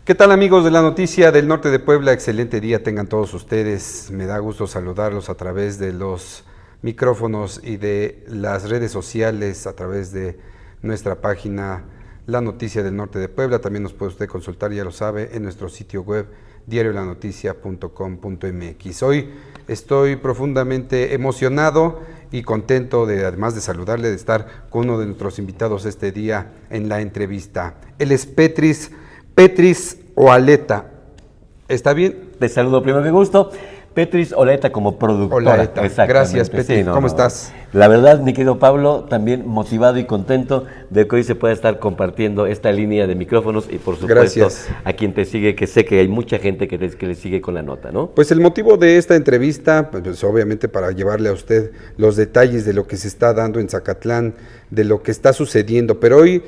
¿Qué tal, amigos de la Noticia del Norte de Puebla? Excelente día tengan todos ustedes. Me da gusto saludarlos a través de los micrófonos y de las redes sociales, a través de nuestra página La Noticia del Norte de Puebla. También nos puede usted consultar, ya lo sabe, en nuestro sitio web diariolanoticia.com.mx. Hoy estoy profundamente emocionado y contento de, además de saludarle, de estar con uno de nuestros invitados este día en la entrevista. Él es Petris Ohaleta. ¿Está bien? Te saludo primero, qué gusto. Petris Ohaleta como productora. Ohaleta. Gracias, Petris. Sí, ¿Cómo estás? La verdad, mi querido Pablo, también motivado y contento de que hoy se pueda estar compartiendo esta línea de micrófonos y, por supuesto, a quien te sigue, que sé que hay mucha gente que le sigue con la nota, ¿no? Pues el motivo de esta entrevista, pues obviamente para llevarle a usted los detalles de lo que se está dando en Zacatlán, de lo que está sucediendo, pero hoy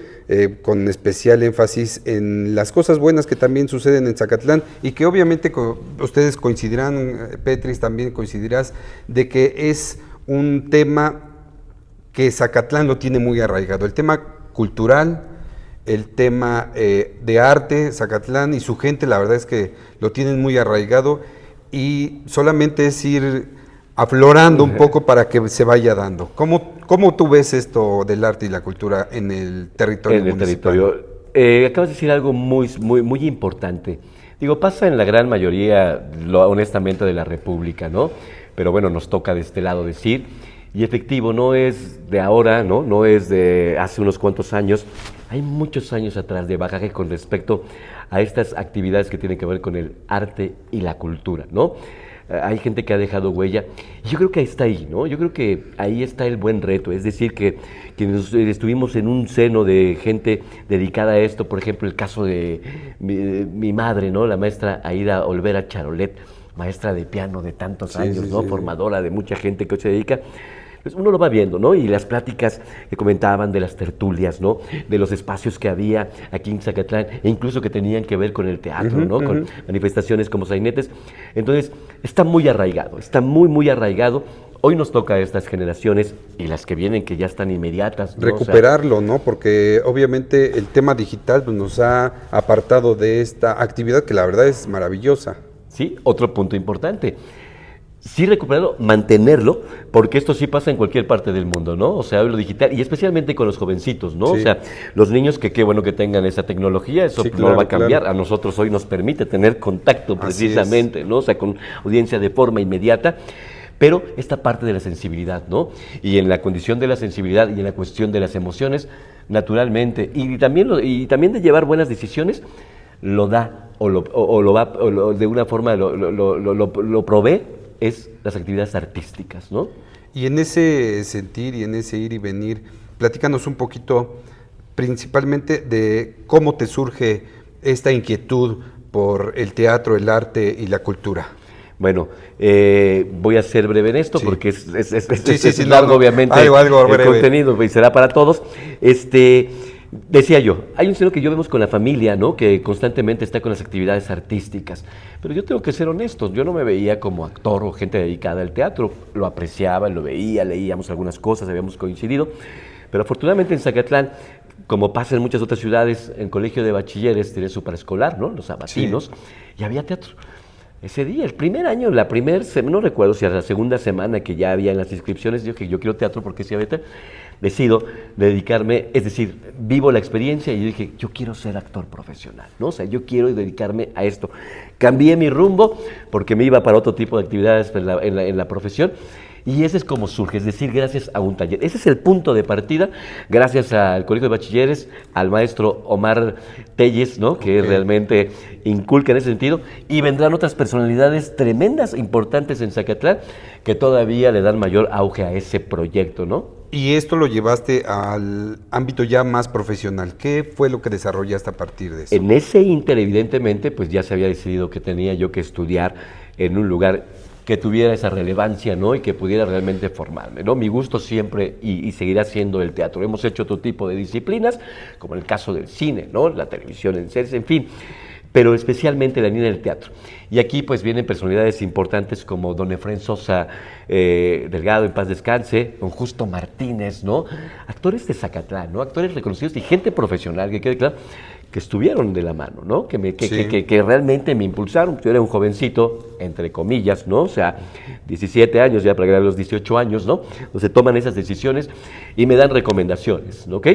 con especial énfasis en las cosas buenas que también suceden en Zacatlán y que obviamente ustedes coincidirán, Petris, también coincidirás, de que es un tema que Zacatlán lo tiene muy arraigado, el tema cultural, el tema de arte, Zacatlán y su gente, la verdad es que lo tienen muy arraigado y solamente es ir aflorando un poco para que se vaya dando. ¿Cómo tú ves esto del arte y la cultura en el territorio municipal? Acabas de decir algo muy importante. Digo, pasa en la gran mayoría, honestamente, de la República, ¿no? Pero bueno, nos toca de este lado decir, y efectivo, no es de ahora, no es de hace unos cuantos años, hay muchos años atrás de bagaje con respecto a estas actividades que tienen que ver con el arte y la cultura, ¿no? Hay gente que ha dejado huella, y yo creo que está ahí, ¿no? Yo creo que ahí está el buen reto, es decir, que estuvimos en un seno de gente dedicada a esto, por ejemplo, el caso de mi madre, ¿no? La maestra Aida Olvera Charolet, maestra de piano de tantos años, ¿no? Formadora de mucha gente que hoy se dedica. Pues uno lo va viendo, ¿no? Y las pláticas que comentaban de las tertulias, ¿no? De los espacios que había aquí en Zacatlán, e incluso que tenían que ver con el teatro, ¿no? Con manifestaciones como sainetes. Entonces, está muy arraigado, está muy arraigado. Hoy nos toca a estas generaciones y las que vienen, que ya están inmediatas, ¿no? Recuperarlo, ¿no? Porque obviamente el tema digital pues, nos ha apartado de esta actividad que la verdad es maravillosa. Sí, otro punto importante. Sí recuperarlo, mantenerlo, porque esto sí pasa en cualquier parte del mundo, ¿no? O sea, hoy lo digital, y especialmente con los jovencitos, ¿no? Sí. O sea, los niños que qué bueno que tengan esa tecnología, eso sí, claro, no va a cambiar. Claro. A nosotros hoy nos permite tener contacto precisamente, ¿no? O sea, con audiencia de forma inmediata. Pero esta parte de la sensibilidad, ¿no? Y en la condición de la sensibilidad y en la cuestión de las emociones, naturalmente, y también de llevar buenas decisiones, lo da, de una forma lo provee, es las actividades artísticas, ¿no? Y en ese sentir y en ese ir y venir, platícanos un poquito principalmente de cómo te surge esta inquietud por el teatro, el arte y la cultura. Bueno, voy a ser breve en esto porque es largo, obviamente, algo el contenido y será para todos. Decía yo, hay un seno que yo vemos con la familia, ¿no? Que constantemente está con las actividades artísticas, pero yo tengo que ser honesto, yo no me veía como actor o gente dedicada al teatro, lo apreciaba, lo veía, leíamos algunas cosas, habíamos coincidido, pero afortunadamente en Zacatlán, como pasa en muchas otras ciudades, en colegio de bachilleres tiene su preescolar, ¿no? Los sabatinos, y había teatro. Ese día, el primer año, no recuerdo si a la segunda semana que ya había en las inscripciones, yo quiero teatro porque si había decido dedicarme, es decir, vivo la experiencia y yo dije, yo quiero ser actor profesional, ¿no? O sea, yo quiero dedicarme a esto. Cambié mi rumbo porque me iba para otro tipo de actividades en la profesión. Y ese es como surge, es decir, gracias a un taller. Ese es el punto de partida, gracias al Colegio de Bachilleres, al maestro Omar Telles, ¿no? Que realmente inculca en ese sentido, y vendrán otras personalidades tremendas, importantes en Zacatlán, que todavía le dan mayor auge a ese proyecto, ¿no? Y esto lo llevaste al ámbito ya más profesional. ¿Qué fue lo que desarrollaste a partir de eso? En ese inter, evidentemente, pues ya se había decidido que tenía yo que estudiar en un lugar que tuviera esa relevancia, ¿no? Y que pudiera realmente formarme, ¿no? Mi gusto siempre y seguirá siendo el teatro. Hemos hecho otro tipo de disciplinas, como el caso del cine, ¿no? La televisión en series, en fin, pero especialmente la línea del teatro. Y aquí pues vienen personalidades importantes como don Efrén Sosa Delgado, en paz descanse, don Justo Martínez, ¿no? Actores de Zacatlán, ¿no? Actores reconocidos y gente profesional, que quede claro, que estuvieron de la mano, ¿no? Sí. Que realmente me impulsaron. Yo era un jovencito, entre comillas, ¿no? O sea, 17 años, ya para llegar a los 18 años, ¿no? Entonces toman esas decisiones y me dan recomendaciones, ¿no? ¿Ok?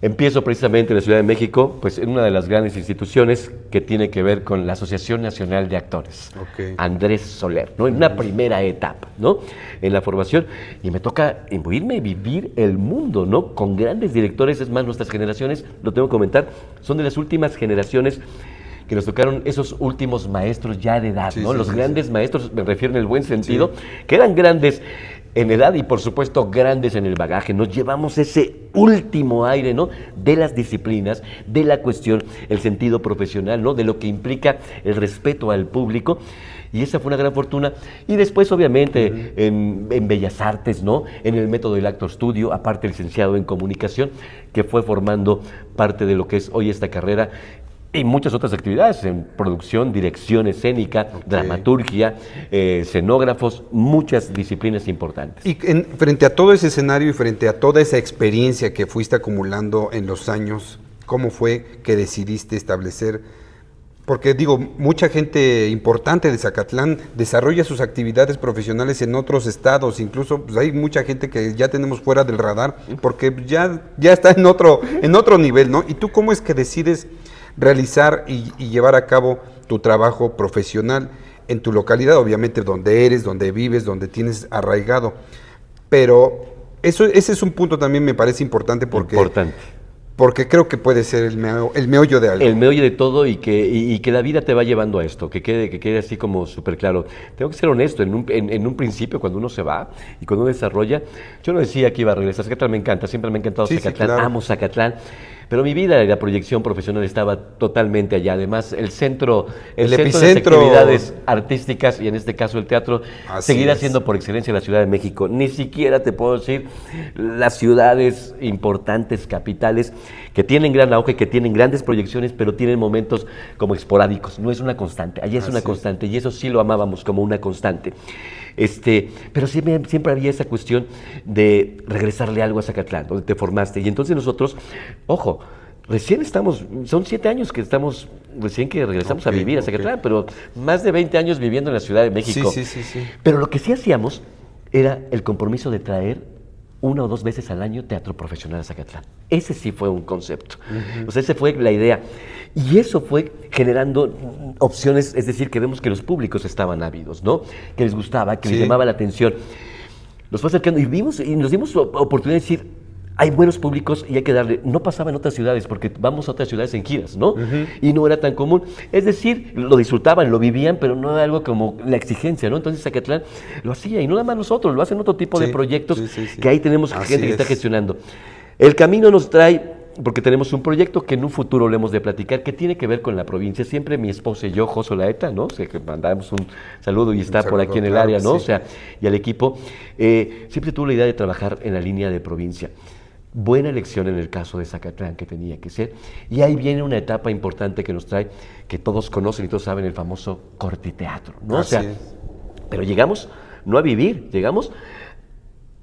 Empiezo precisamente en la Ciudad de México, pues en una de las grandes instituciones que tiene que ver con la Asociación Nacional de Actores, Ok. Andrés Soler, ¿no? En una primera etapa, ¿no? En la formación, y me toca irme a vivir el mundo, ¿no? Con grandes directores, es más, nuestras generaciones, lo tengo que comentar, son de las últimas generaciones que nos tocaron esos últimos maestros ya de edad, Sí, ¿no? sí, Los sí, grandes maestros, me refiero en el buen sentido, Sí. que eran grandes en edad y por supuesto grandes en el bagaje. Nos llevamos ese último aire, ¿no? De las disciplinas, de la cuestión, el sentido profesional, ¿no? De lo que implica el respeto al público. Y esa fue una gran fortuna. Y después, obviamente, en Bellas Artes, ¿no? En el método del actor studio, aparte licenciado en comunicación, que fue formando parte de lo que es hoy esta carrera. Y muchas otras actividades, en producción, dirección escénica, dramaturgia, escenógrafos, muchas disciplinas importantes. Y frente a todo ese escenario y frente a toda esa experiencia que fuiste acumulando en los años, ¿cómo fue que decidiste establecer? Porque digo, mucha gente importante de Zacatlán desarrolla sus actividades profesionales en otros estados, incluso pues, hay mucha gente que ya tenemos fuera del radar, porque ya está en otro nivel, ¿no? ¿Y tú cómo es que decides realizar y llevar a cabo tu trabajo profesional en tu localidad, obviamente donde eres, donde vives, donde tienes arraigado? Pero ese es un punto también me parece importante porque creo que puede ser el meollo de algo. El meollo de todo y que la vida te va llevando a esto, que quede así como súper claro. Tengo que ser honesto, en un principio cuando uno se va y cuando uno desarrolla, yo no decía que iba a regresar. Zacatlán me encanta, siempre me ha encantado Zacatlán, claro. Amo Zacatlán. Pero mi vida y la proyección profesional estaba totalmente allá. Además, el centro de las actividades artísticas, y en este caso el teatro, seguirá siendo por excelencia la Ciudad de México. Ni siquiera te puedo decir las ciudades importantes, capitales, que tienen gran auge, que tienen grandes proyecciones, pero tienen momentos como esporádicos. No es una constante. Allá es una constante, y eso sí lo amábamos como una constante. Pero siempre había esa cuestión de regresarle algo a Zacatlán, donde te formaste. Y entonces nosotros, ojo, son 7 años que regresamos a vivir a Zacatlán, pero más de 20 años viviendo en la Ciudad de México. Sí. Pero lo que sí hacíamos era el compromiso de traer 1 o 2 veces al año teatro profesional a Zacatlán. Ese sí fue un concepto. O sea, esa fue la idea. Y eso fue generando opciones, es decir, que vemos que los públicos estaban ávidos, ¿no? Que les gustaba, que les llamaba la atención. Nos fue acercando y nos dimos oportunidad de decir, hay buenos públicos y hay que darle. No pasaba en otras ciudades, porque vamos a otras ciudades en giras, ¿no? Y no era tan común. Es decir, lo disfrutaban, lo vivían, pero no era algo como la exigencia, ¿no? Entonces Zacatlán lo hacía, y no nada más nosotros, lo hacen otro tipo de proyectos que ahí tenemos gente que está gestionando. El camino nos trae, porque tenemos un proyecto que en un futuro le hemos de platicar, que tiene que ver con la provincia. Siempre mi esposa y yo, Joso Laeta, ¿no? O sea, que mandamos un saludo y está por aquí en el área, ¿no? O sea, y al equipo, siempre tuvo la idea de trabajar en la línea de provincia. Buena elección en el caso de Zacatlán, que tenía que ser. Y ahí viene una etapa importante que nos trae, que todos conocen y todos saben, el famoso cortiteatro, ¿no? O sea, pero llegamos no a vivir, llegamos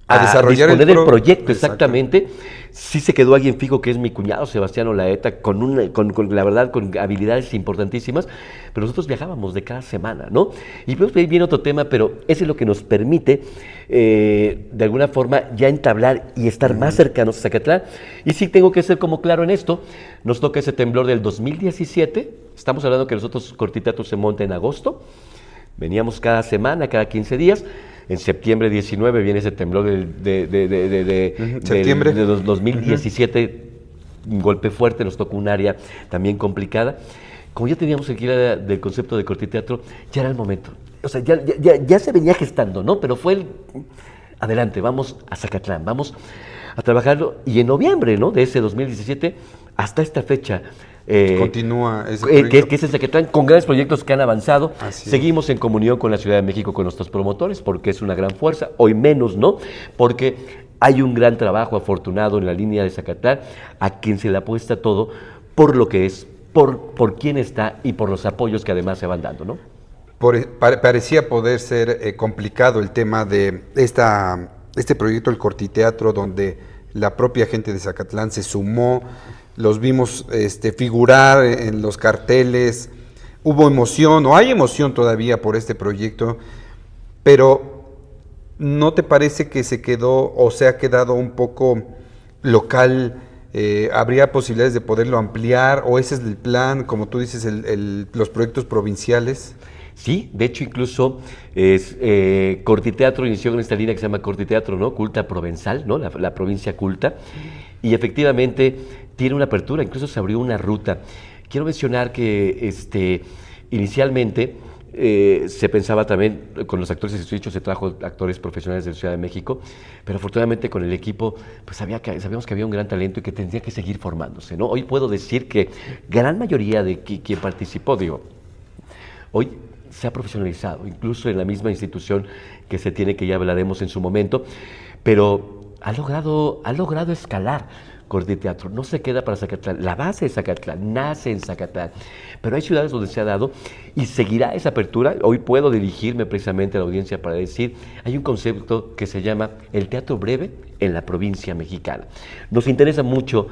a desarrollar disponer el proyecto, exactamente. Sí se quedó alguien fijo, que es mi cuñado Sebastián Olaeta, con la verdad, con habilidades importantísimas, pero nosotros viajábamos de cada semana, ¿no? Y pues ahí viene otro tema, pero ese es lo que nos permite, de alguna forma, ya entablar y estar más cercanos a Zacatlán. Y sí tengo que ser como claro en esto, nos toca ese temblor del 2017, estamos hablando que nosotros Cortiteatro se monta en agosto, veníamos cada semana, cada 15 días. En septiembre 19 viene ese temblor de 2017, un golpe fuerte, nos tocó un área también complicada. Como ya teníamos aquí del concepto de cortiteatro, ya era el momento. O sea, ya se venía gestando, ¿no? Pero fue adelante, vamos a Zacatlán, vamos a trabajarlo. Y en noviembre, ¿no? De ese 2017 hasta esta fecha, continúa ese proyecto. Que es el Zacatlán, con grandes proyectos que han avanzado. Así Seguimos en comunión con la Ciudad de México, con nuestros promotores, porque es una gran fuerza, hoy menos, ¿no? Porque hay un gran trabajo afortunado en la línea de Zacatlán, a quien se le apuesta todo por lo que es, por quién está y por los apoyos que además se van dando, ¿no? Parecía poder ser complicado el tema de este proyecto, el cortiteatro, donde la propia gente de Zacatlán se sumó, los vimos figurar en los carteles, hubo emoción, o hay emoción todavía por este proyecto, pero ¿no te parece que se quedó o se ha quedado un poco local? ¿Habría posibilidades de poderlo ampliar o ese es el plan, como tú dices, los proyectos provinciales? Sí, de hecho incluso Cortiteatro inició con esta línea que se llama Cortiteatro, ¿no? Culta Provenzal, ¿no? La provincia culta, y efectivamente tiene una apertura, incluso se abrió una ruta. Quiero mencionar que inicialmente se pensaba también con los actores de se trajo actores profesionales de la Ciudad de México, pero afortunadamente con el equipo pues sabíamos que había un gran talento y que tendría que seguir formándose, ¿no? Hoy puedo decir que gran mayoría de quien participó, hoy se ha profesionalizado, incluso en la misma institución que se tiene, que ya hablaremos en su momento, pero ha logrado escalar Cortiteatro. No se queda para Zacatlán, la base de Zacatlán, nace en Zacatlán, pero hay ciudades donde se ha dado y seguirá esa apertura. Hoy puedo dirigirme precisamente a la audiencia para decir, hay un concepto que se llama el teatro breve en la provincia mexicana. Nos interesa mucho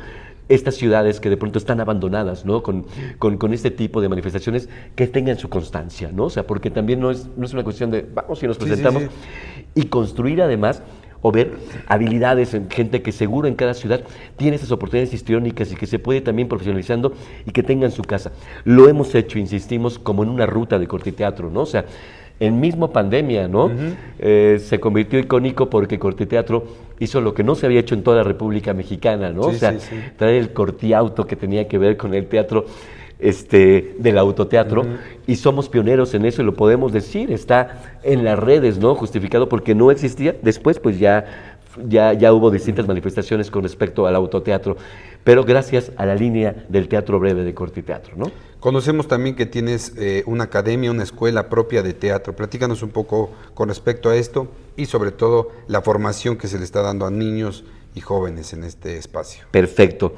estas ciudades que de pronto están abandonadas, ¿no? Con este tipo de manifestaciones que tengan su constancia, ¿no? O sea, porque también no es una cuestión de vamos y nos presentamos, y construir además o ver habilidades en gente que seguro en cada ciudad tiene esas oportunidades histriónicas y que se puede también profesionalizando y que tengan su casa. Lo hemos hecho, insistimos, como en una ruta de Cortiteatro, ¿no? O sea, en mismo pandemia, ¿no? Se convirtió icónico porque Cortiteatro hizo lo que no se había hecho en toda la República Mexicana, ¿no? Traer el cortiauto que tenía que ver con el teatro del autoteatro, y somos pioneros en eso y lo podemos decir, está en las redes, ¿no? Justificado porque no existía, después pues ya hubo distintas manifestaciones con respecto al autoteatro, pero gracias a la línea del teatro breve de Cortiteatro, ¿no? Conocemos también que tienes una academia, una escuela propia de teatro. Platícanos un poco con respecto a esto y sobre todo la formación que se le está dando a niños y jóvenes en este espacio. Perfecto.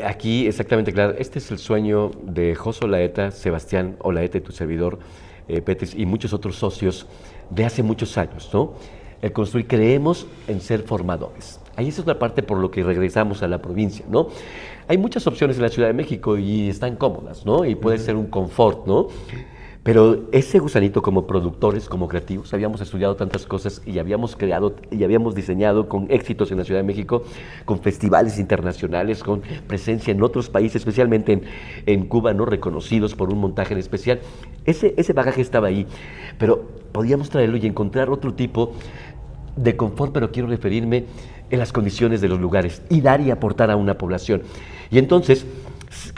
Aquí exactamente claro, este es el sueño de José Olaeta, Sebastián Olaeta y tu servidor, Petris, y muchos otros socios de hace muchos años, ¿no? El construir, creemos en ser formadores. Ahí es otra parte por lo que regresamos a la provincia, ¿no? Hay muchas opciones en la Ciudad de México y están cómodas, ¿no? Y puede ser un confort, ¿no? Pero ese gusanito como productores, como creativos, habíamos estudiado tantas cosas y habíamos creado y habíamos diseñado con éxitos en la Ciudad de México, con festivales internacionales, con presencia en otros países, especialmente en Cuba, ¿no? Reconocidos por un montaje en especial. Ese bagaje estaba ahí, pero podíamos traerlo y encontrar otro tipo de confort, pero quiero referirme en las condiciones de los lugares y dar y aportar a una población. Y entonces,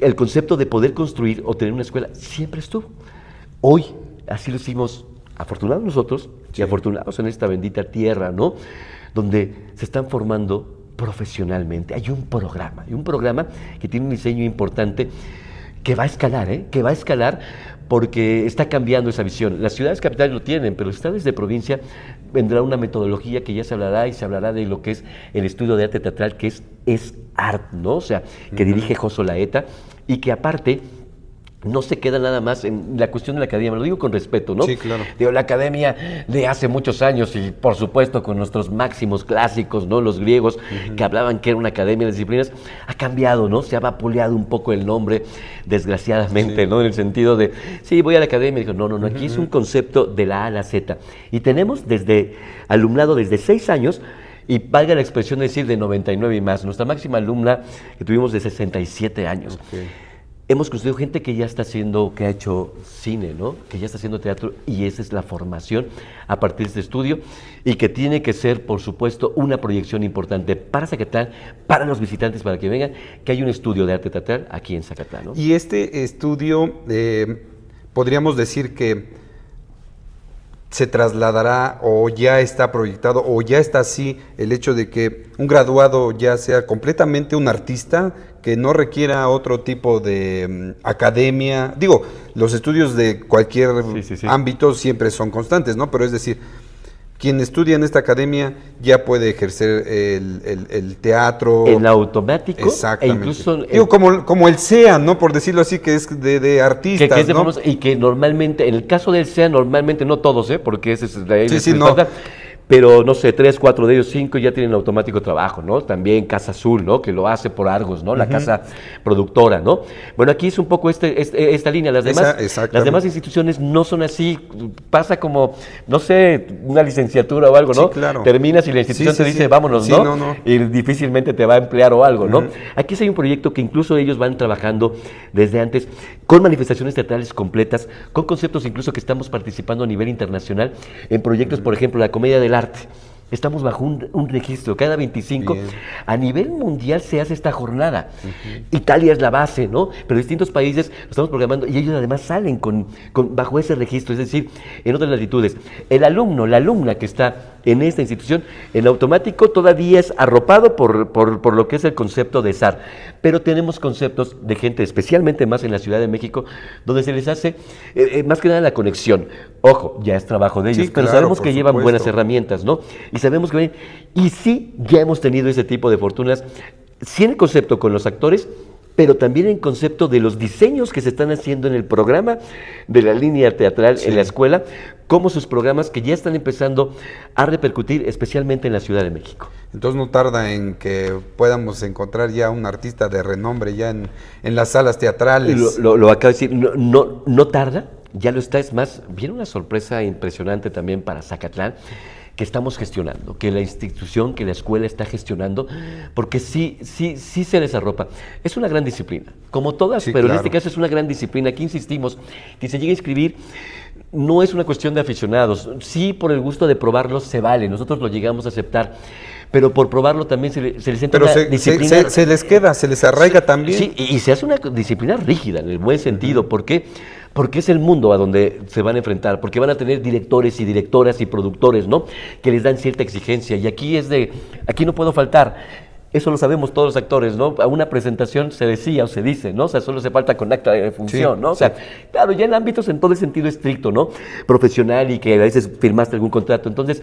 el concepto de poder construir o tener una escuela siempre estuvo. Hoy, así lo hicimos, afortunados nosotros y afortunados en esta bendita tierra, ¿no? Donde se están formando profesionalmente. Hay un programa que tiene un diseño importante que va a escalar, que va a escalar porque está cambiando esa visión. Las ciudades capitales lo tienen, pero está desde provincia vendrá una metodología que ya se hablará y se hablará de lo que es el estudio de arte teatral, que es art, ¿no? O sea, que dirige José Olaeta y que aparte no se queda nada más en la cuestión de la academia, me lo digo con respeto, ¿no? Sí, claro. Digo, la academia de hace muchos años y por supuesto con nuestros máximos clásicos, ¿no? Los griegos que hablaban que era una academia de disciplinas, ha cambiado, ¿no? Se ha vapuleado un poco el nombre, desgraciadamente, ¿no? En el sentido de, sí, voy a la academia, y digo, no, aquí es un concepto de la A a la Z. Y tenemos desde alumnado desde 6 años, y valga la expresión de decir de 99 y más. Nuestra máxima alumna que tuvimos de 67 años. Okay. Hemos construido gente que ya está haciendo, que ha hecho cine, ¿no? Que ya está haciendo teatro, y esa es la formación a partir de este estudio, y que tiene que ser, por supuesto, una proyección importante para Zacatlán, para los visitantes, para que vengan, que hay un estudio de arte teatral aquí en Zacatlán, ¿no? Y este estudio, podríamos decir que se trasladará o ya está proyectado o ya está así el hecho de que un graduado ya sea completamente un artista que no requiera otro tipo de academia. Digo, los estudios de cualquier ámbito siempre son constantes, ¿no? Pero es decir, quien estudia en esta academia ya puede ejercer el teatro. En automático. Exactamente. E incluso digo, como el SEA, ¿no? Por decirlo así, que es de artistas, que es de ¿no? Y que normalmente, en el caso del SEA, normalmente, no todos, porque ese es la no. pero no sé, 3, 4 de ellos, 5 ya tienen automático trabajo, ¿no? También Casa Azul, ¿no? Que lo hace por Argos, ¿no? La casa productora, ¿no? Bueno, aquí es un poco esta línea. Las demás instituciones no son así. Pasa como, no sé, una licenciatura o algo, ¿no? Sí, claro. Terminas y la institución te dice, vámonos, sí, ¿no? No. Y difícilmente te va a emplear o algo, ¿no? Aquí sí hay un proyecto que incluso ellos van trabajando desde antes con manifestaciones teatrales completas, con conceptos incluso que estamos participando a nivel internacional en proyectos, por ejemplo, la comedia del arte. Estamos bajo un registro, cada 25. Bien. A nivel mundial se hace esta jornada. Italia es la base, ¿no? Pero distintos países lo estamos programando y ellos además salen bajo ese registro, es decir, en otras latitudes. El alumno, la alumna que está en esta institución, en automático todavía es arropado por lo que es el concepto de SAR. Pero tenemos conceptos de gente, especialmente más en la Ciudad de México, donde se les hace más que nada la conexión. Ojo, ya es trabajo de ellos, pero claro, sabemos que llevan buenas herramientas, ¿no? Y sabemos que y sí, ya hemos tenido ese tipo de fortunas, sí en el concepto con los actores, pero también en concepto de los diseños que se están haciendo en el programa de la línea teatral en la escuela, como sus programas que ya están empezando a repercutir especialmente en la Ciudad de México. Entonces no tarda en que podamos encontrar ya un artista de renombre ya en las salas teatrales. Lo acabo de decir, no tarda, ya lo está, es más, viene una sorpresa impresionante también para Zacatlán, que estamos gestionando, que la institución, que la escuela está gestionando, porque sí se desarropa. Es una gran disciplina, como todas, pero claro, en este caso es una gran disciplina. Aquí insistimos, que se llegue a inscribir, no es una cuestión de aficionados, sí por el gusto de probarlo se vale, nosotros lo llegamos a aceptar, pero por probarlo también se les entra una disciplina. Se les queda, se les arraiga también. Sí, y se hace una disciplina rígida, en el buen sentido. ¿Por qué? Porque es el mundo a donde se van a enfrentar, porque van a tener directores y directoras y productores, ¿no? Que les dan cierta exigencia, y aquí aquí no puedo faltar. Eso lo sabemos todos los actores, ¿no? A una presentación se decía o se dice, ¿no? O sea, solo se falta con acta de función, ¿no? O sea, claro, ya en ámbitos en todo el sentido estricto, ¿no? Profesional y que a veces firmaste algún contrato. Entonces,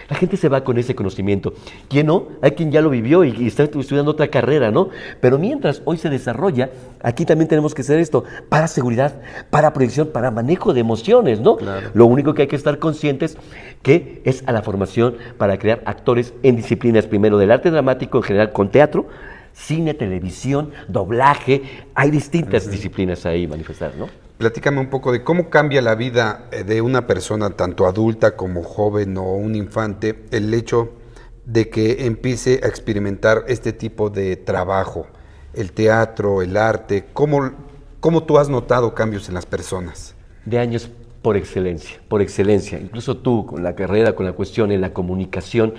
la gente se va con ese conocimiento. ¿Quién no? Hay quien ya lo vivió y está estudiando otra carrera, ¿no? Pero mientras hoy se desarrolla, aquí también tenemos que hacer esto para seguridad, para proyección, para manejo de emociones, ¿no? Claro. Lo único que hay que estar conscientes que es a la formación para crear actores en disciplinas, primero del arte dramático en general con teatro, cine, televisión, doblaje, hay distintas disciplinas ahí manifestadas, ¿no? Platícame un poco de cómo cambia la vida de una persona, tanto adulta como joven o un infante, el hecho de que empiece a experimentar este tipo de trabajo, el teatro, el arte. ¿Cómo tú has notado cambios en las personas? De años por excelencia. Incluso tú, con la carrera, con la cuestión en la comunicación,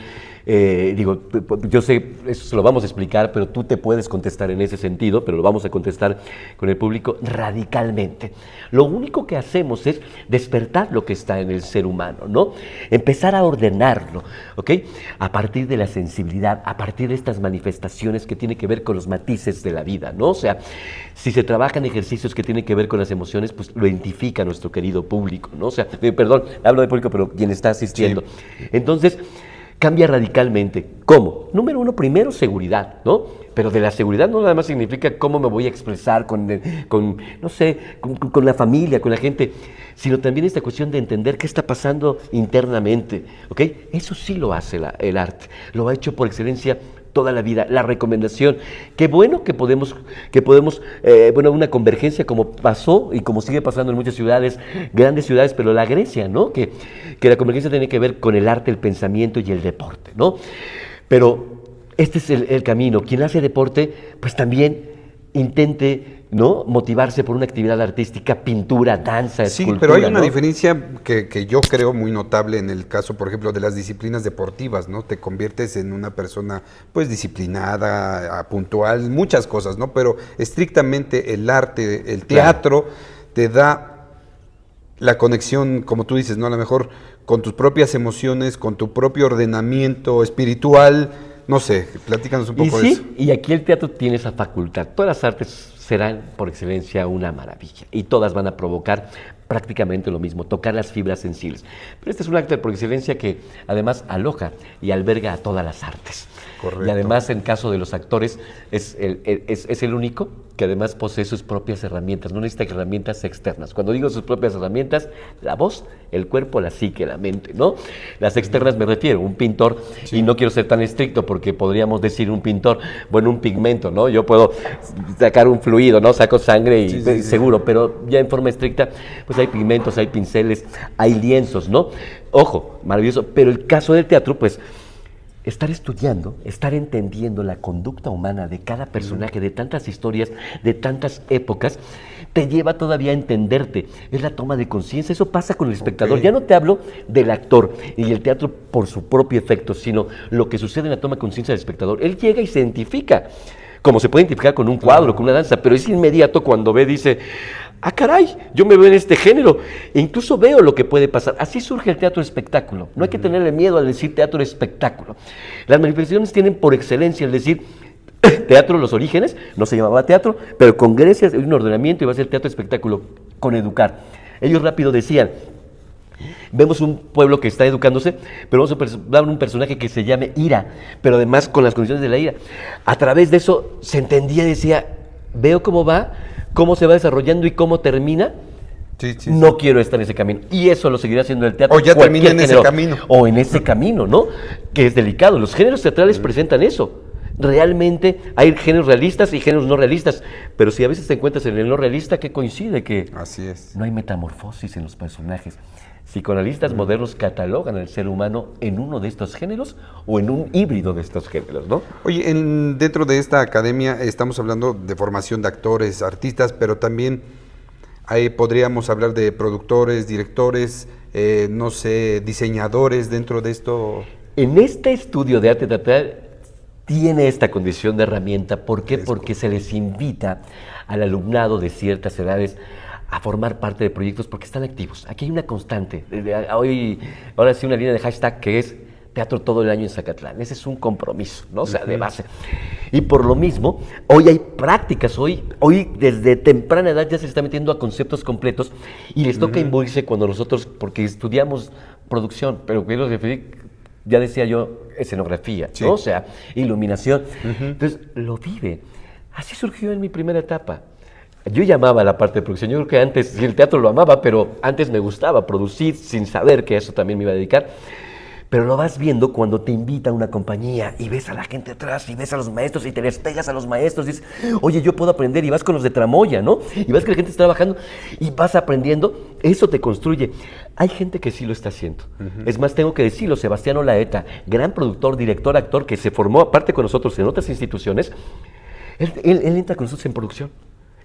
yo sé, eso se lo vamos a explicar, pero tú te puedes contestar en ese sentido, pero lo vamos a contestar con el público radicalmente. Lo único que hacemos es despertar lo que está en el ser humano, ¿no? Empezar a ordenarlo, ¿ok? A partir de la sensibilidad, a partir de estas manifestaciones que tienen que ver con los matices de la vida, ¿no? O sea, si se trabajan ejercicios que tienen que ver con las emociones, pues lo identifica nuestro querido público, ¿no? O sea, perdón, hablo de público, pero quien está asistiendo. Sí. Entonces, cambia radicalmente. ¿Cómo? Número uno, primero, seguridad, ¿no? Pero de la seguridad no nada más significa cómo me voy a expresar con la familia, con la gente, sino también esta cuestión de entender qué está pasando internamente, ¿ok? Eso sí lo hace el arte, lo ha hecho por excelencia toda la vida. La recomendación, qué bueno que podemos una convergencia como pasó y como sigue pasando en muchas ciudades, grandes ciudades, pero la Grecia, ¿no? Que la convergencia tiene que ver con el arte, el pensamiento y el deporte, ¿no? Pero este es el camino. Quien hace deporte, pues también intente, ¿no?, motivarse por una actividad artística, pintura, danza, escultura. Sí, pero hay una diferencia que yo creo muy notable en el caso, por ejemplo, de las disciplinas deportivas, ¿no? Te conviertes en una persona, pues, disciplinada, puntual, muchas cosas, ¿no? Pero estrictamente el arte, el teatro, te da la conexión, como tú dices, ¿no? A lo mejor con tus propias emociones, con tu propio ordenamiento espiritual. No sé, platícanos un poco de eso. Y aquí el teatro tiene esa facultad. Todas las artes serán por excelencia una maravilla y todas van a provocar prácticamente lo mismo, tocar las fibras sensibles. Pero este es un acto por excelencia que además aloja y alberga a todas las artes. Correcto. Y además, en caso de los actores, es el único que además posee sus propias herramientas, no necesita herramientas externas. Cuando digo sus propias herramientas, la voz, el cuerpo, la psique, la mente, ¿no? Las externas me refiero, un pintor, y no quiero ser tan estricto porque podríamos decir un pintor, bueno, un pigmento, ¿no? Yo puedo sacar un fluido, ¿no? Saco sangre y seguro, pero ya en forma estricta, pues hay pigmentos, hay pinceles, hay lienzos, ¿no? Ojo, maravilloso, pero el caso del teatro, pues, estar estudiando, estar entendiendo la conducta humana de cada personaje, de tantas historias, de tantas épocas, te lleva todavía a entenderte. Es la toma de conciencia, eso pasa con el espectador. Okay. Ya no te hablo del actor y el teatro por su propio efecto, sino lo que sucede en la toma de conciencia del espectador. Él llega y se identifica, como se puede identificar con un cuadro, con una danza, pero es inmediato cuando ve, dice, ah, caray, yo me veo en este género, e incluso veo lo que puede pasar. Así surge el teatro espectáculo. No hay que tenerle miedo al decir teatro espectáculo. Las manifestaciones tienen por excelencia el decir teatro, los orígenes, no se llamaba teatro, pero con Grecia hay un ordenamiento y va a ser teatro espectáculo, con educar. Ellos rápido decían, vemos un pueblo que está educándose, pero vamos a dar un personaje que se llame ira, pero además con las condiciones de la ira. A través de eso se entendía y decía, veo cómo va, cómo se va desarrollando y cómo termina. No quiero estar en ese camino. Y eso lo seguirá haciendo el teatro. O ya termina en ese camino. O en ese camino, ¿no? Que es delicado. Los géneros teatrales presentan eso. Realmente hay géneros realistas y géneros no realistas. Pero si a veces te encuentras en el no realista, ¿qué coincide? Que así es. No hay metamorfosis en los personajes. Psicoanalistas modernos catalogan al ser humano en uno de estos géneros o en un híbrido de estos géneros, ¿no? Oye, dentro de esta academia estamos hablando de formación de actores, artistas, pero también podríamos hablar de productores, directores, no sé, diseñadores dentro de esto. En este estudio de arte teatral tiene esta condición de herramienta. ¿Por qué? Porque se les invita al alumnado de ciertas edades a formar parte de proyectos porque están activos. Aquí hay una constante. Ahora sí una línea de hashtag que es teatro todo el año en Zacatlán. Ese es un compromiso, ¿no? O sea, de base. Y por lo mismo, hoy hay prácticas, hoy desde temprana edad ya se está metiendo a conceptos completos y les toca imbuirse cuando nosotros, porque estudiamos producción, pero quiero referir, ya decía yo, escenografía, ¿no? O sea, iluminación. Entonces, lo vive. Así surgió en mi primera etapa. Yo llamaba la parte de producción. Yo creo que antes, sí, el teatro lo amaba, pero antes me gustaba producir sin saber que a eso también me iba a dedicar. Pero lo vas viendo cuando te invita a una compañía y ves a la gente atrás y ves a los maestros y te les pegas a los maestros y dices, oye, yo puedo aprender, y vas con los de tramoya, ¿no? Y ves que la gente está trabajando y vas aprendiendo, eso te construye. Hay gente que sí lo está haciendo. Es más, tengo que decirlo, Sebastián Olaeta, gran productor, director, actor, que se formó aparte con nosotros en otras instituciones, él entra con nosotros en producción.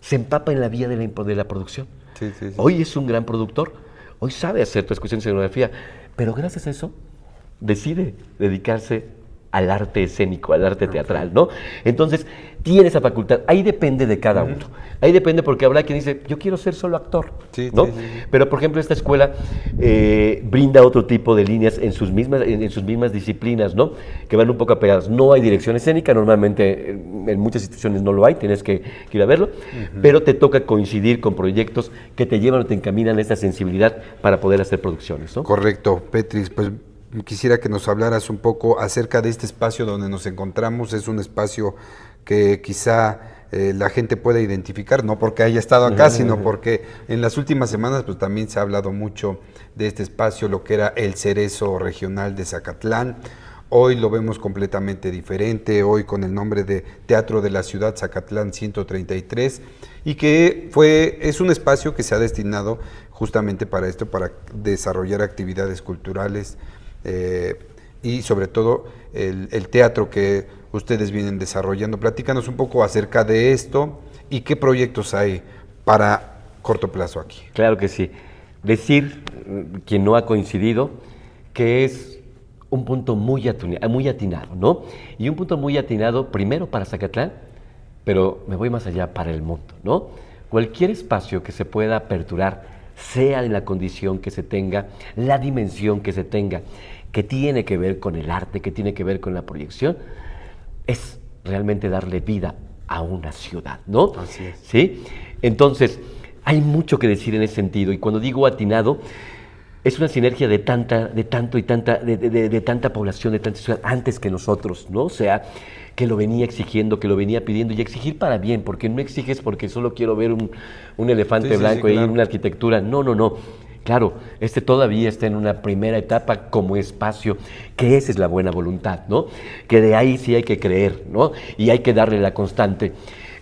Se empapa en la vía de la producción. Sí. Hoy es un gran productor, hoy sabe hacer tu cuestión de escenografía, pero gracias a eso decide dedicarse al arte escénico, al arte teatral, ¿no? Entonces, tiene esa facultad. Ahí depende de cada uno. Ahí depende porque habrá quien dice, yo quiero ser solo actor, ¿no? Sí. Pero, por ejemplo, esta escuela brinda otro tipo de líneas en sus mismas disciplinas, ¿no? Que van un poco apegadas. No hay dirección escénica, normalmente en muchas instituciones no lo hay, tienes que ir a verlo, pero te toca coincidir con proyectos que te llevan o te encaminan a esta sensibilidad para poder hacer producciones, ¿no? Correcto, Petris, pues quisiera que nos hablaras un poco acerca de este espacio donde nos encontramos. Es un espacio que quizá la gente pueda identificar, no porque haya estado acá, sino porque en las últimas semanas pues también se ha hablado mucho de este espacio, lo que era el Cerezo Regional de Zacatlán. Hoy lo vemos completamente diferente, hoy con el nombre de Teatro de la Ciudad Zacatlán 133, y que es un espacio que se ha destinado justamente para esto, para desarrollar actividades culturales, y sobre todo el teatro que ustedes vienen desarrollando. Platícanos un poco acerca de esto y qué proyectos hay para corto plazo aquí. Claro que sí. Decir, quien no ha coincidido, que es un punto muy atinado, ¿no? Y un punto muy atinado primero para Zacatlán, pero me voy más allá, para el mundo, ¿no? Cualquier espacio que se pueda aperturar, sea en la condición que se tenga, la dimensión que se tenga, que tiene que ver con el arte, que tiene que ver con la proyección, es realmente darle vida a una ciudad, ¿no? Así es. ¿Sí? Entonces, hay mucho que decir en ese sentido. Y cuando digo atinado, es una sinergia de tanta población, de tanta ciudad, antes que nosotros, ¿no? O sea, que lo venía exigiendo, que lo venía pidiendo, y exigir para bien, porque no exiges porque solo quiero ver un elefante blanco y una arquitectura. No, no, no. Claro, todavía está en una primera etapa como espacio, que esa es la buena voluntad, ¿no? Que de ahí sí hay que creer, ¿no? Y hay que darle la constante.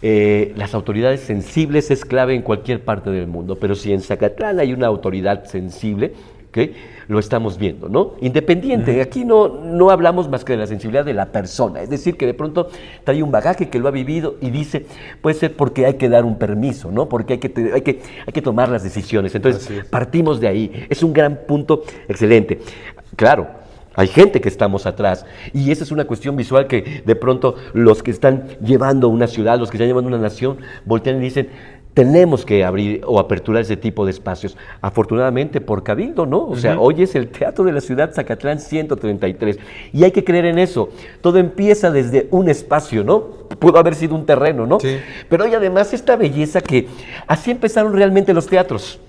Las autoridades sensibles es clave en cualquier parte del mundo, pero si en Zacatlán hay una autoridad sensible, ¿okay? Lo estamos viendo, ¿no? Independiente, aquí no hablamos más que de la sensibilidad de la persona, es decir, que de pronto trae un bagaje que lo ha vivido y dice, puede ser porque hay que dar un permiso, ¿no? Porque hay que tomar las decisiones. Entonces, partimos de ahí. Es un gran punto, excelente. Claro, hay gente que estamos atrás, y esa es una cuestión visual que de pronto los que están llevando una ciudad, los que están llevando una nación, voltean y dicen, tenemos que abrir o aperturar ese tipo de espacios. Afortunadamente por Cabildo, ¿no? O sea, hoy es el Teatro de la Ciudad Zacatlán 133, y hay que creer en eso. Todo empieza desde un espacio, ¿no? Pudo haber sido un terreno, ¿no? Sí. Pero hay además esta belleza que así empezaron realmente los teatros.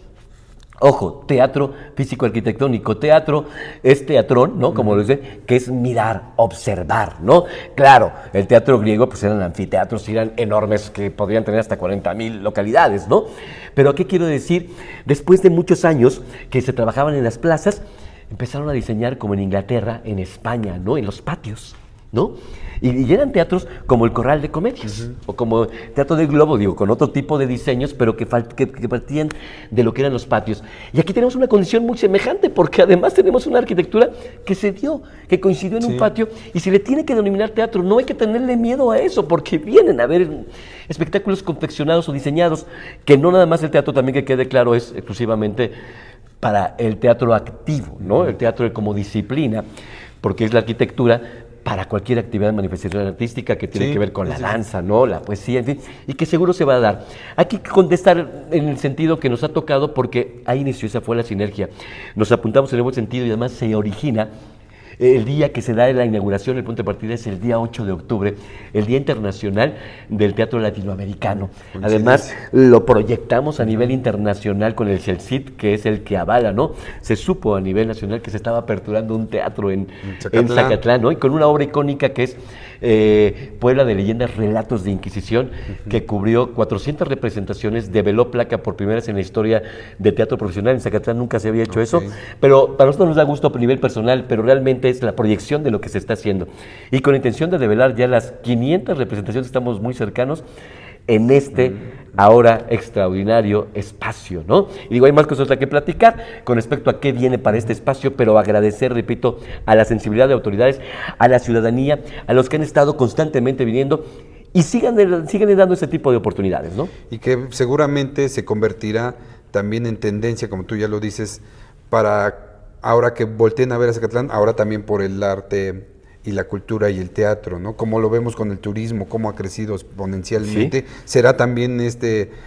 Ojo, teatro físico-arquitectónico, teatro es teatrón, ¿no? Como lo dice, que es mirar, observar, ¿no? Claro, el teatro griego pues eran anfiteatros, eran enormes que podrían tener hasta 40,000 localidades, ¿no? Pero ¿qué quiero decir? Después de muchos años que se trabajaban en las plazas, empezaron a diseñar como en Inglaterra, en España, ¿no? En los patios, ¿no? Y eran teatros como el Corral de Comedias, o como Teatro del Globo, digo, con otro tipo de diseños, pero que partían de lo que eran los patios. Y aquí tenemos una condición muy semejante, porque además tenemos una arquitectura que se dio, que coincidió en un patio, y se le tiene que denominar teatro. No hay que tenerle miedo a eso, porque vienen a ver espectáculos confeccionados o diseñados, que no nada más el teatro, también que quede claro, es exclusivamente para el teatro activo, ¿no? El teatro como disciplina, porque es la arquitectura para cualquier actividad de manifestación artística que tiene que ver con la danza, ¿no? La poesía, en fin, y que seguro se va a dar. Hay que contestar en el sentido que nos ha tocado, porque ahí inició, esa fue la sinergia. Nos apuntamos en el buen sentido y además se origina. El día que se da la inauguración, el punto de partida es el día 8 de octubre, el Día Internacional del Teatro Latinoamericano. Además, lo proyectamos a nivel internacional con el CELCIT, que es el que avala, ¿no? Se supo a nivel nacional que se estaba aperturando un teatro en Zacatlán, ¿no? Y con una obra icónica que es Puebla de Leyendas, Relatos de Inquisición, que cubrió 400 representaciones, develó placa por primera vez en la historia de teatro profesional. En Zacatlán nunca se había hecho eso, pero para nosotros nos da gusto a nivel personal, pero realmente es la proyección de lo que se está haciendo. Y con la intención de develar ya las 500 representaciones, estamos muy cercanos en ahora extraordinario espacio, ¿no? Y digo, hay más cosas que platicar con respecto a qué viene para este espacio, pero agradecer, repito, a la sensibilidad de autoridades, a la ciudadanía, a los que han estado constantemente viniendo y sigan dando ese tipo de oportunidades, ¿no? Y que seguramente se convertirá también en tendencia, como tú ya lo dices, para ahora que volteen a ver a Zacatlán, ahora también por el arte y la cultura y el teatro, ¿no? Como lo vemos con el turismo, cómo ha crecido exponencialmente, será también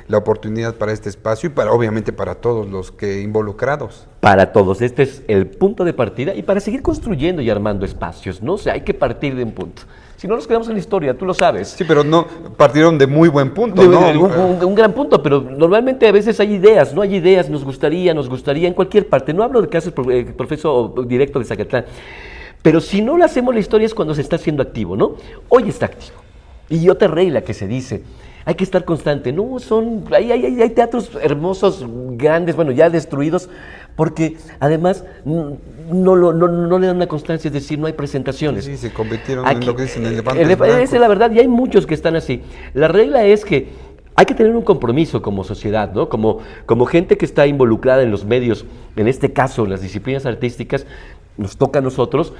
la oportunidad para este espacio y obviamente para todos los que involucrados. Para todos, este es el punto de partida y para seguir construyendo y armando espacios, ¿no? O sea, hay que partir de un punto. Si no nos quedamos en la historia, tú lo sabes. Sí, pero no partieron de muy buen punto, ¿no? Un gran punto, pero normalmente a veces hay ideas, ¿no? Hay ideas, nos gustaría en cualquier parte. No hablo de casos profesor directo de Zacatlán, pero si no lo hacemos la historia es cuando se está haciendo activo, ¿no? Hoy está activo. Y otra regla que se dice, hay que estar constante. No, hay teatros hermosos, grandes, bueno, ya destruidos, porque además no le dan una constancia, es decir, no hay presentaciones. Sí, se convirtieron en lo que dicen elefantes blancos. Esa es la verdad, y hay muchos que están así. La regla es que hay que tener un compromiso como sociedad, ¿no? Como gente que está involucrada en los medios, en este caso, las disciplinas artísticas, nos toca a nosotros,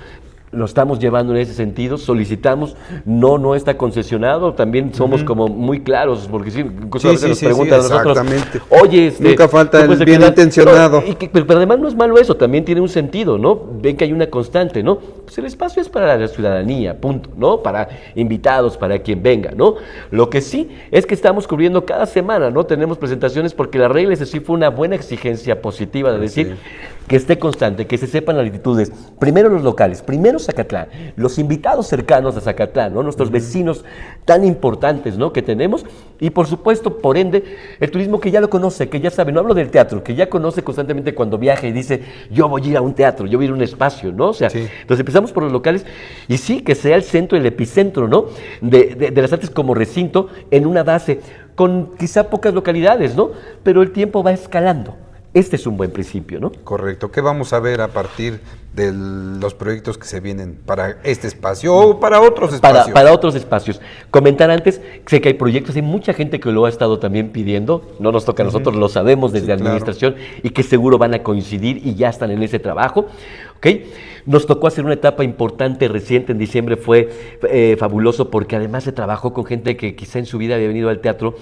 lo estamos llevando en ese sentido, solicitamos, no está concesionado, también somos como muy claros, porque incluso a veces nos preguntan a nosotros, oye, nunca falta el bien intencionado. Pero además no es malo eso, también tiene un sentido, ¿no? Ven que hay una constante, ¿no? Pues el espacio es para la ciudadanía, punto, ¿no? Para invitados, para quien venga, ¿no? Lo que sí es que estamos cubriendo cada semana, ¿no? Tenemos presentaciones porque la regla es así, fue una buena exigencia positiva de decir, que esté constante, que se sepan las latitudes, primero los locales, primero Zacatlán, los invitados cercanos a Zacatlán, ¿no? Nuestros vecinos tan importantes, ¿no? que tenemos, y por supuesto, por ende, el turismo que ya lo conoce, que ya sabe, no hablo del teatro, que ya conoce constantemente cuando viaja y dice, yo voy a ir a un teatro, yo voy a ir a un espacio, ¿no? O sea, entonces empezamos por los locales, y sí, que sea el centro, el epicentro, ¿no? de las artes como recinto, en una base, con quizá pocas localidades, ¿no? Pero el tiempo va escalando. Este es un buen principio, ¿no? Correcto. ¿Qué vamos a ver a partir de los proyectos que se vienen para este espacio o para otros espacios? Para otros espacios. Comentar antes, sé que hay proyectos, hay mucha gente que lo ha estado también pidiendo, no nos toca a nosotros, lo sabemos desde administración, y que seguro van a coincidir y ya están en ese trabajo. ¿Okay? Nos tocó hacer una etapa importante reciente, en diciembre fue fabuloso, porque además se trabajó con gente que quizá en su vida había venido al teatro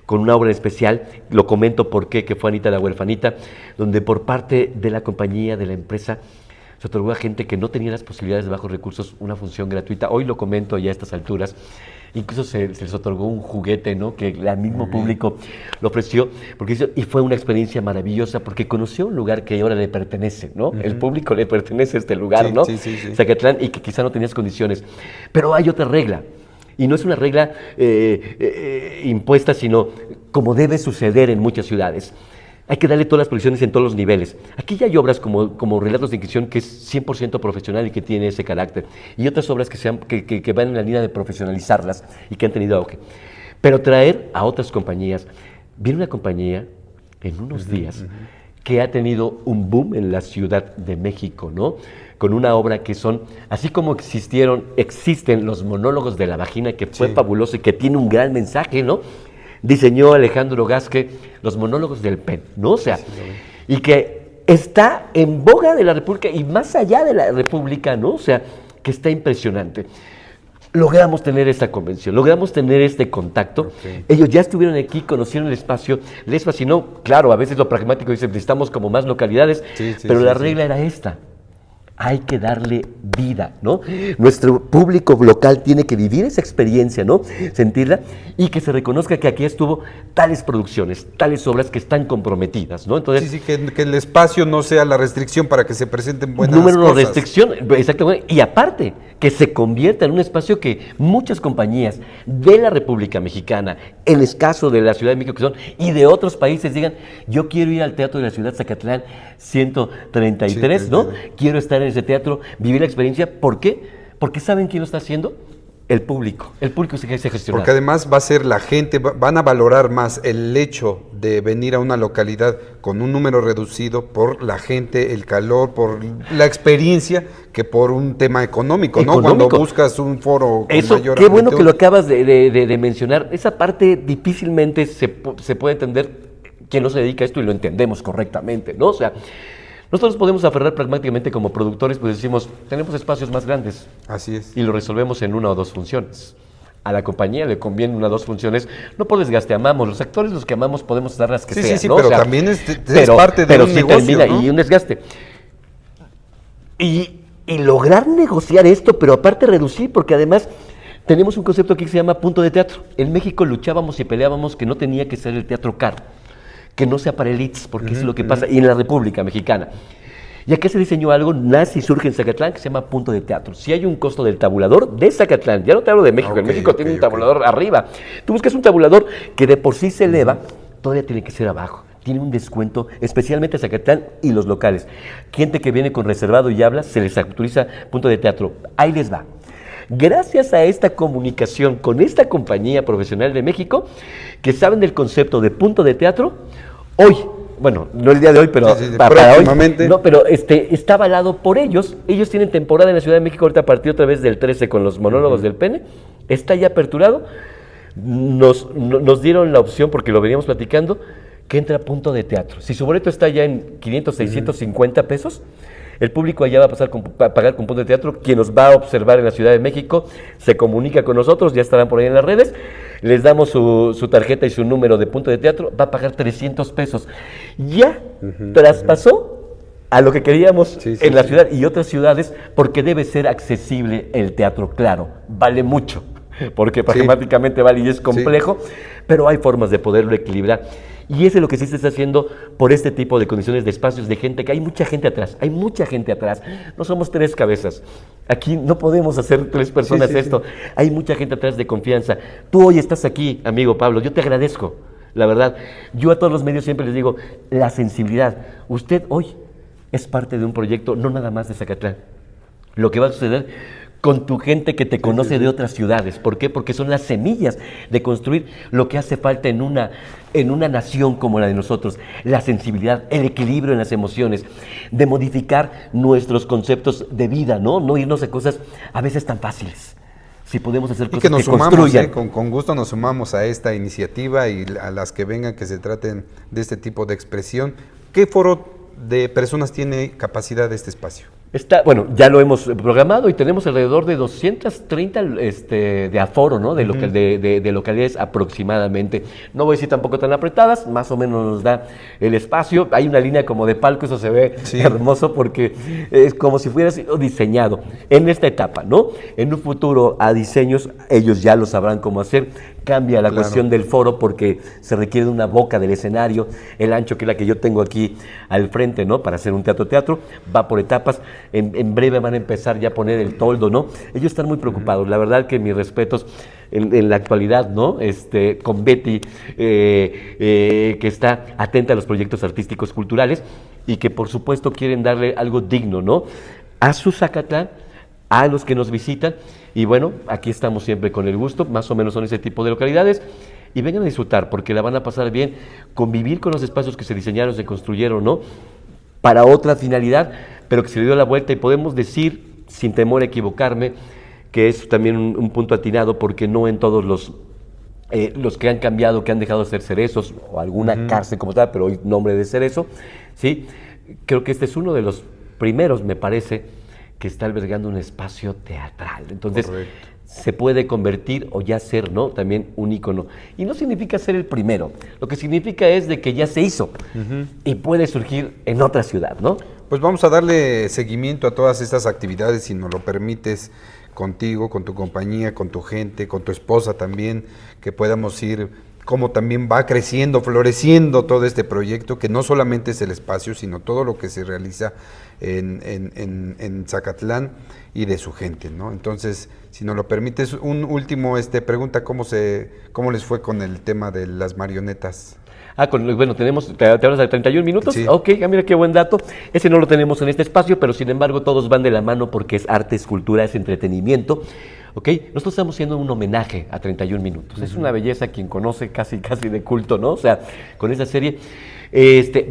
con una obra especial, lo comento porque, que fue Anita la Huerfanita, donde por parte de la compañía, de la empresa, se otorgó a gente que no tenía las posibilidades de bajos recursos una función gratuita. Hoy lo comento ya a estas alturas. Incluso se les otorgó un juguete, ¿no? Que el mismo público lo ofreció, y fue una experiencia maravillosa, porque conoció un lugar que ahora le pertenece, ¿no? El público le pertenece a este lugar, ¿no? Zacatlán, y que quizá no tenías condiciones. Pero hay otra regla. Y no es una regla impuesta, sino como debe suceder en muchas ciudades. Hay que darle todas las proyecciones en todos los niveles. Aquí ya hay obras como Relatos de Inquisición, que es 100% profesional y que tiene ese carácter. Y otras obras que van en la línea de profesionalizarlas y que han tenido auge. Pero traer a otras compañías. Viene una compañía en unos días que ha tenido un boom en la Ciudad de México, ¿no? Con una obra que son, así como existen los monólogos de la vagina, que fue fabuloso y que tiene un gran mensaje, ¿no? Diseñó Alejandro Gasque los monólogos del PEN, ¿no? O sea, y que está en boga de la República y más allá de la República, ¿no? O sea, que está impresionante. Logramos tener esta convención, logramos tener este contacto. Ellos ya estuvieron aquí, conocieron el espacio, les fascinó. Claro, a veces lo pragmático dice, necesitamos como más localidades, pero la regla era esta. Hay que darle vida, ¿no? Nuestro público local tiene que vivir esa experiencia, ¿no? Sentirla, y que se reconozca que aquí estuvo tales producciones, tales obras que están comprometidas, ¿no? Entonces, que el espacio no sea la restricción para que se presenten buenas cosas. Número de restricción, exactamente. Y aparte, que se convierta en un espacio que muchas compañías de la República Mexicana, en el caso de la Ciudad de México que son, y de otros países digan, yo quiero ir al Teatro de la Ciudad Zacatlán 133, ¿no? Quiero estar en ese teatro, vivir la experiencia. ¿Por qué? Porque ¿saben quién lo está haciendo? El público se gestiona. Porque además va a ser la gente, van a valorar más el hecho de venir a una localidad con un número reducido por la gente, el calor, por la experiencia, que por un tema económico, ¿no? Cuando buscas un foro con eso, mayor qué bueno amplitud. que lo acabas de mencionar. Esa parte difícilmente se puede entender quien no se dedica a esto y lo entendemos correctamente, ¿no? O sea, nosotros podemos aferrar pragmáticamente como productores, pues decimos, tenemos espacios más grandes. Así es. Y lo resolvemos en una o dos funciones. A la compañía le conviene una o dos funciones, no por desgaste, amamos. Los actores, los que amamos, podemos dar las que sean, Sí, ¿no? pero o sea, también es parte de un sí negocio, termina, ¿no? Y un desgaste. Y lograr negociar esto, pero aparte reducir, porque además tenemos un concepto aquí que se llama punto de teatro. En México luchábamos y peleábamos que no tenía que ser el teatro caro, que no sea para elites, porque es lo que pasa, y en la República Mexicana. Y aquí se diseñó algo, nace y surge en Zacatlán, que se llama punto de teatro. Si hay un costo del tabulador de Zacatlán, ya no te hablo de México, en México tiene un tabulador arriba. Tú buscas un tabulador que de por sí se eleva, todavía tiene que ser abajo. Tiene un descuento, especialmente Zacatlán y los locales. Gente que viene con reservado y habla, se les autoriza punto de teatro. Ahí les va. Gracias a esta comunicación con esta compañía profesional de México, que saben del concepto de punto de teatro, hoy, bueno, no el día de hoy, pero para hoy, no, pero está avalado por ellos. Ellos tienen temporada en la Ciudad de México ahorita a partir otra vez del 13 con los monólogos del pene. Está ya aperturado. Nos dieron la opción, porque lo veníamos platicando, que entra a punto de teatro. Si su boleto está ya en 500, 650 pesos, el público allá va a pagar con punto de teatro. Quien nos va a observar en la Ciudad de México se comunica con nosotros, ya estarán por ahí en las redes. Les damos su tarjeta y su número de punto de teatro, va a pagar 300 pesos. Ya traspasó a lo que queríamos en la ciudad y otras ciudades, porque debe ser accesible el teatro, claro, vale mucho, porque pragmáticamente vale y es complejo, pero hay formas de poderlo equilibrar. Y eso es lo que sí se está haciendo por este tipo de condiciones de espacios de gente, que hay mucha gente atrás, no somos 3 cabezas, aquí no podemos hacer 3 personas esto, hay mucha gente atrás de confianza. Tú hoy estás aquí, amigo Pablo, yo te agradezco, la verdad. Yo a todos los medios siempre les digo, la sensibilidad, usted hoy es parte de un proyecto, no nada más de Zacatlán. Lo que va a suceder con tu gente que te conoce de otras ciudades. ¿Por qué? Porque son las semillas de construir lo que hace falta en una nación como la de nosotros. La sensibilidad, el equilibrio en las emociones, de modificar nuestros conceptos de vida, ¿no? No irnos a cosas a veces tan fáciles. Si podemos hacer cosas que nos sumamos, construyan. con gusto nos sumamos a esta iniciativa y a las que vengan que se traten de este tipo de expresión. ¿Qué foro de personas tiene capacidad de este espacio? Bueno, ya lo hemos programado y tenemos alrededor de 230 de aforo, ¿no? De localidades aproximadamente. No voy a decir tampoco tan apretadas, más o menos nos da el espacio. Hay una línea como de palco, eso se ve hermoso porque es como si fuera sido diseñado en esta etapa, ¿no? En un futuro a diseños, ellos ya lo sabrán cómo hacer. Cambia la cuestión del foro porque se requiere de una boca del escenario, el ancho que es la que yo tengo aquí al frente, ¿no? Para hacer un teatro, va por etapas. En breve van a empezar ya a poner el toldo, ¿no? Ellos están muy preocupados, la verdad que mis respetos en la actualidad, ¿no? Con Betty, que está atenta a los proyectos artísticos culturales y que por supuesto quieren darle algo digno, ¿no? A su Zacatlán, a los que nos visitan, y bueno, aquí estamos siempre con el gusto, más o menos son ese tipo de localidades, y vengan a disfrutar, porque la van a pasar bien, convivir con los espacios que se diseñaron, se construyeron, ¿no? Para otra finalidad, pero que se le dio la vuelta, y podemos decir, sin temor a equivocarme, que es también un punto atinado, porque no en todos los que han cambiado, que han dejado de ser cerezos, o alguna cárcel como tal, pero hoy nombre de cerezo, ¿sí? Creo que este es uno de los primeros, me parece, que está albergando un espacio teatral. Entonces, se puede convertir o ya ser, ¿no? También un ícono. Y no significa ser el primero. Lo que significa es de que ya se hizo y puede surgir en otra ciudad, ¿no? Pues vamos a darle seguimiento a todas estas actividades, si nos lo permites, contigo, con tu compañía, con tu gente, con tu esposa también, que podamos ir cómo también va creciendo, floreciendo todo este proyecto, que no solamente es el espacio, sino todo lo que se realiza en Zacatlán y de su gente, ¿no? Entonces, si nos lo permites, un último pregunta, ¿cómo les fue con el tema de las marionetas? Bueno, te hablas de 31 minutos. Sí. Ok, mira qué buen dato. Ese no lo tenemos en este espacio, pero sin embargo todos van de la mano porque es arte, es cultura, es entretenimiento. ¿Ok? Nosotros estamos haciendo un homenaje a 31 minutos. Es una belleza, quien conoce, casi de culto, ¿no? O sea, con esa serie,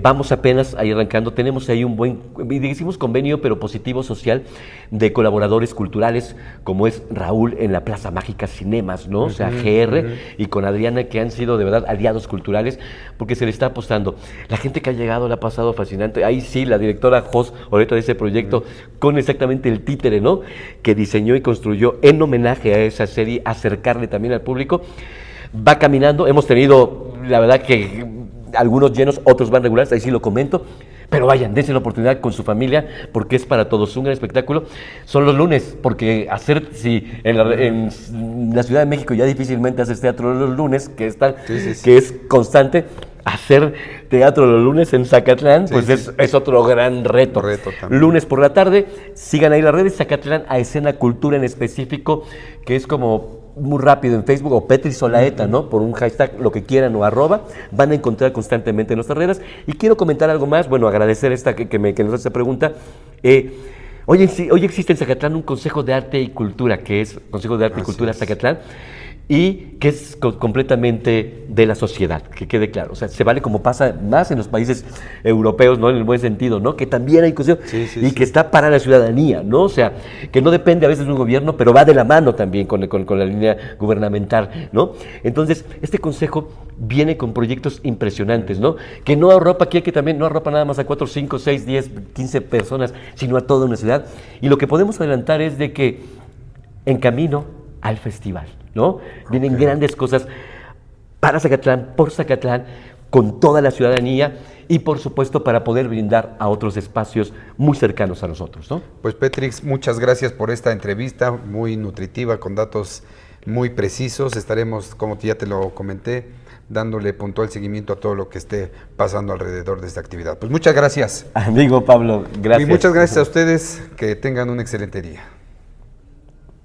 vamos apenas ahí arrancando. Tenemos ahí un buen, hicimos convenio, pero positivo social, de colaboradores culturales, como es Raúl en la Plaza Mágica Cinemas, ¿no? O sea, GR, y con Adriana, que han sido de verdad aliados culturales, porque se le está apostando. La gente que ha llegado la ha pasado fascinante. Ahí sí, la directora Jos, ahorita de ese proyecto, con exactamente el títere, ¿no? Que diseñó y construyó en homenaje a esa serie, acercarle también al público. Va caminando, hemos tenido, la verdad que algunos llenos, otros van regulares, ahí sí lo comento, pero vayan, dense la oportunidad con su familia, porque es para todos un gran espectáculo. Son los lunes, porque en la Ciudad de México ya difícilmente haces teatro los lunes, que es constante. Hacer teatro los lunes en Zacatlán, es otro gran reto. Lunes por la tarde, sigan ahí las redes, Zacatlán a Escena Cultura en específico, que es como muy rápido en Facebook, o Petri Solaeta, ¿no? Por un hashtag, lo que quieran, o @ van a encontrar constantemente en nuestras redes. Y quiero comentar algo más, bueno, agradecer que nos hace esta pregunta. Hoy existe en Zacatlán un Consejo de Arte y Cultura, que es Consejo de Arte y Cultura Zacatlán, y que es completamente de la sociedad, que quede claro. O sea, se vale como pasa más en los países europeos, ¿no? En el buen sentido, ¿no? Que también hay consejo que está para la ciudadanía, ¿no? O sea, que no depende a veces de un gobierno, pero va de la mano también con la línea gubernamental, ¿no? Entonces, este consejo viene con proyectos impresionantes, ¿no? Que no arropa, que también no arropa nada más a 4, 5, 6, 10, 15 personas, sino a toda una ciudad. Y lo que podemos adelantar es de que en camino al festival, ¿no? Vienen grandes cosas para Zacatlán, por Zacatlán, con toda la ciudadanía y por supuesto para poder brindar a otros espacios muy cercanos a nosotros, ¿no? Pues Petrix, muchas gracias por esta entrevista muy nutritiva, con datos muy precisos. Estaremos, como ya te lo comenté, dándole puntual seguimiento a todo lo que esté pasando alrededor de esta actividad. Pues muchas gracias. Amigo Pablo, gracias. Y muchas gracias a ustedes, que tengan un excelente día.